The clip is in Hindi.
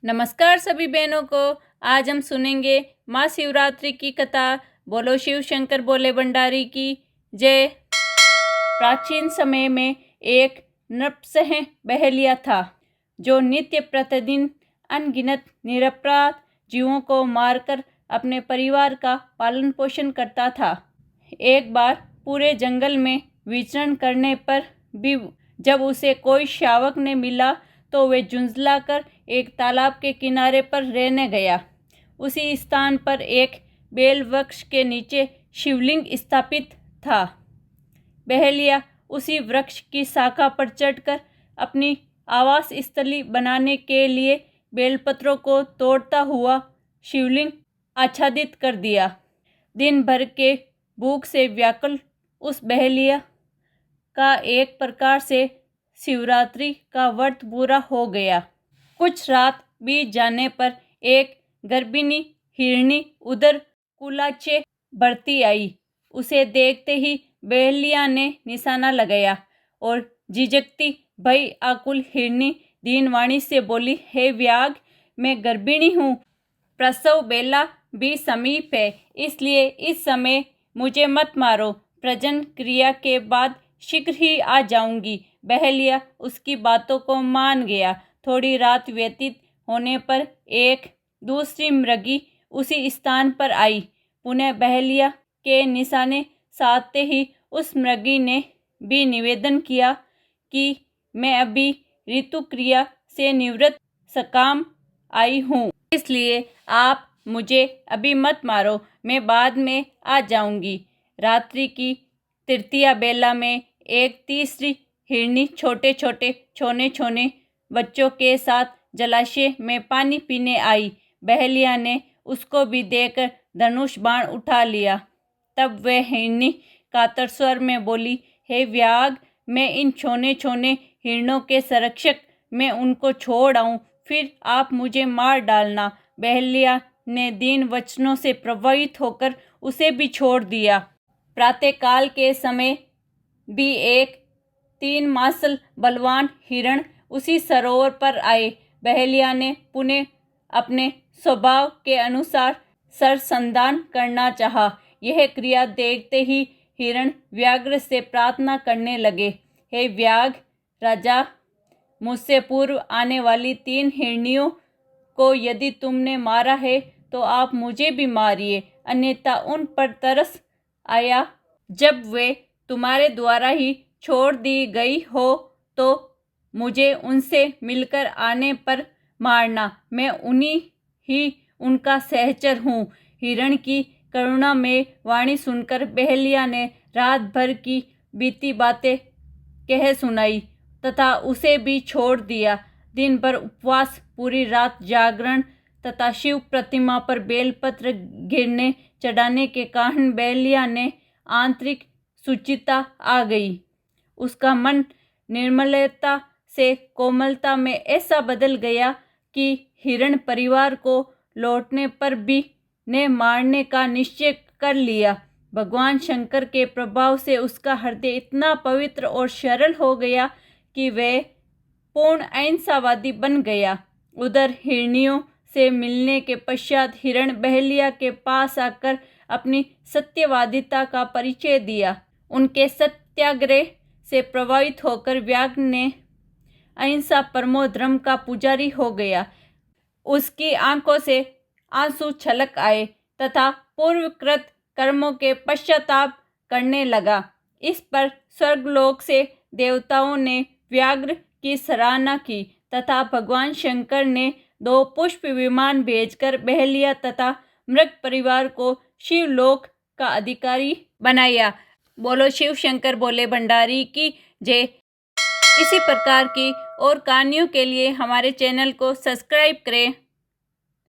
नमस्कार सभी बहनों को। आज हम सुनेंगे माँ शिवरात्रि की कथा। बोलो शिव शंकर बोले भंडारी की जय। प्राचीन समय में एक नृपसह बहेलिया था जो नित्य प्रतिदिन अनगिनत निरपराध जीवों को मारकर अपने परिवार का पालन पोषण करता था। एक बार पूरे जंगल में विचरण करने पर भी जब उसे कोई शावक न मिला तो वे झुंझलाकर एक तालाब के किनारे पर रहने गया। उसी स्थान पर एक बेल वृक्ष के नीचे शिवलिंग स्थापित था। बहेलिया उसी वृक्ष की शाखा पर चढ़कर अपनी आवास स्थली बनाने के लिए बेलपत्रों को तोड़ता हुआ शिवलिंग आच्छादित कर दिया। दिन भर के भूख से व्याकुल उस बहेलिया का एक प्रकार से शिवरात्रि का व्रत पूरा हो गया। कुछ रात बीत जाने पर एक गर्भिणी हिरनी उधर कुलाचे बढ़ती आई। उसे देखते ही बहेलिया ने निशाना लगाया और झिझकती भई आकुल हिरनी दीनवाणी से बोली, हे व्याघ्र, मैं गर्भिणी हूँ, प्रसव बेला भी समीप है, इसलिए इस समय मुझे मत मारो। प्रजनन क्रिया के बाद शीघ्र ही आ जाऊंगी। बहेलिया उसकी बातों को मान गया। थोड़ी रात व्यतीत होने पर एक दूसरी मृगी उसी स्थान पर आई। पुनः बहेलिया के निशाने साधते ही उस मृगी ने भी निवेदन किया कि मैं अभी ऋतु क्रिया से निवृत्त सकाम आई हूँ, इसलिए आप मुझे अभी मत मारो, मैं बाद में आ जाऊंगी। रात्रि की तृतीया बेला में एक तीसरी हिरनी छोटे छोटे छोने छोने बच्चों के साथ जलाशय में पानी पीने आई। बहेलिया ने उसको भी देखकर धनुष बाण उठा लिया। तब वह हिरनी कातर स्वर में बोली, हे व्याघ्र, मैं इन छोने छोने हिरणों के संरक्षक, मैं उनको छोड़ आऊं, फिर आप मुझे मार डालना। बहेलिया ने दीन वचनों से प्रभावित होकर उसे भी छोड़ दिया। प्रातःकाल के समय भी एक 3 मासल बलवान हिरण उसी सरोवर पर आए। बहेलिया ने पुनः अपने स्वभाव के अनुसार सरसंधान करना चाहा। यह क्रिया देखते ही हिरण व्याघ्र से प्रार्थना करने लगे, हे व्याघ्र राजा, मुझसे पूर्व आने वाली 3 हिरनियों को यदि तुमने मारा है तो आप मुझे भी मारिए, अन्यथा उन पर तरस आया जब वे तुम्हारे द्वारा ही छोड़ दी गई हो तो मुझे उनसे मिलकर आने पर मारना, मैं उन्हीं ही उनका सहचर हूँ। हिरण की करुणा में वाणी सुनकर बहेलिया ने रात भर की बीती बातें कह सुनाई तथा उसे भी छोड़ दिया। दिन भर उपवास, पूरी रात जागरण तथा शिव प्रतिमा पर बेलपत्र गिरने चढ़ाने के कारण बहेलिया ने आंतरिक सुचिता आ गई। उसका मन निर्मलता से कोमलता में ऐसा बदल गया कि हिरण परिवार को लौटने पर भी ने मारने का निश्चय कर लिया। भगवान शंकर के प्रभाव से उसका हृदय इतना पवित्र और सरल हो गया कि वह पूर्ण अहिंसावादी बन गया। उधर हिरनियों से मिलने के पश्चात हिरण बहेलिया के पास आकर अपनी सत्यवादिता का परिचय दिया। उनके सत्याग्रह से प्रभावित होकर व्याघ्र ने अहिंसा परमो धर्म का पुजारी हो गया। उसकी आंखों से आंसू छलक आए तथा पूर्वकृत कर्मों के पश्चाताप करने लगा। इस पर स्वर्गलोक से देवताओं ने व्याघ्र की सराहना की तथा भगवान शंकर ने 2 पुष्प विमान भेजकर बहेलिया तथा मृग परिवार को शिवलोक का अधिकारी बनाया। बोलो शिव शंकर बोले भंडारी की जय। इसी प्रकार की और कहानियों के लिए हमारे चैनल को सब्सक्राइब करें।